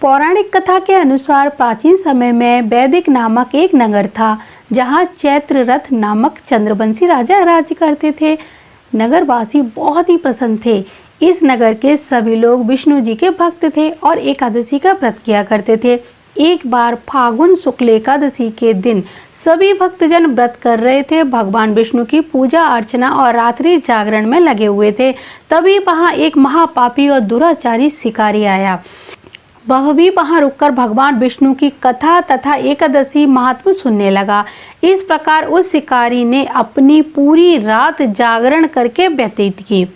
पौराणिक कथा के अनुसार प्राचीन समय में वैदिक नामक एक नगर था, जहाँ चैत्ररथ नामक चंद्रवंशी राजा राज्य करते थे। नगरवासी बहुत ही प्रसन्न थे। इस नगर के सभी लोग विष्णु जी के भक्त थे और एकादशी का व्रत किया करते थे। एक बार फागुन शुक्ल एकादशी के दिन सभी भक्तजन व्रत कर रहे थे, भगवान विष्णु की पूजा अर्चना और रात्रि जागरण में लगे हुए थे। तभी वहाँ एक महापापी और दुराचारी शिकारी आया। वह भी वहाँ रुककर भगवान विष्णु की कथा तथा एकादशी महात्म्य सुनने लगा। इस प्रकार उस शिकारी ने अपनी पूरी रात जागरण करके व्यतीत की।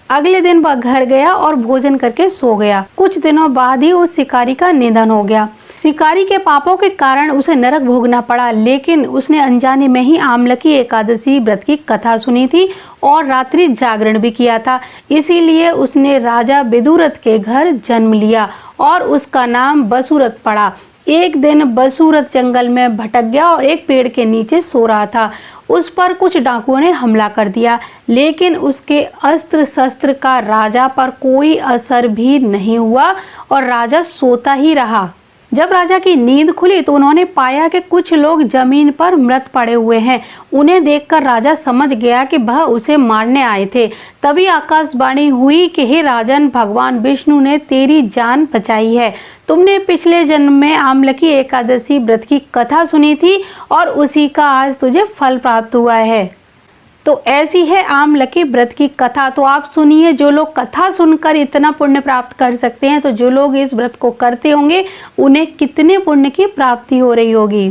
अगले दिन वह घर गया और भोजन करके सो गया। कुछ दिनों बाद ही उस शिकारी का निधन हो गया। शिकारी के पापों के कारण उसे नरक भोगना पड़ा, लेकिन उसने अनजाने में ही आमलकी एकादशी व्रत की कथा सुनी थी और रात्रि जागरण भी किया था। इसीलिए उसने राजा विदुरथ के घर जन्म लिया और उसका नाम बसुरथ पड़ा। एक दिन बसुरथ जंगल में भटक गया और एक पेड़ के नीचे सो रहा था। उस पर कुछ डाकुओं ने हमला कर दिया, लेकिन उसके अस्त्र शस्त्र का राजा पर कोई असर भी नहीं हुआ और राजा सोता ही रहा। जब राजा की नींद खुली तो उन्होंने पाया कि कुछ लोग जमीन पर मृत पड़े हुए हैं। उन्हें देखकर राजा समझ गया कि वह उसे मारने आए थे। तभी आकाशवाणी हुई कि हे राजन, भगवान विष्णु ने तेरी जान बचाई है। तुमने पिछले जन्म में आमलकी एकादशी व्रत की कथा सुनी थी और उसी का आज तुझे फल प्राप्त हुआ है। तो ऐसी है आमलकी व्रत की कथा। तो आप सुनिए, जो लोग कथा सुनकर इतना पुण्य प्राप्त कर सकते हैं, तो जो लोग इस व्रत को करते होंगे उन्हें कितने पुण्य की प्राप्ति हो रही होगी।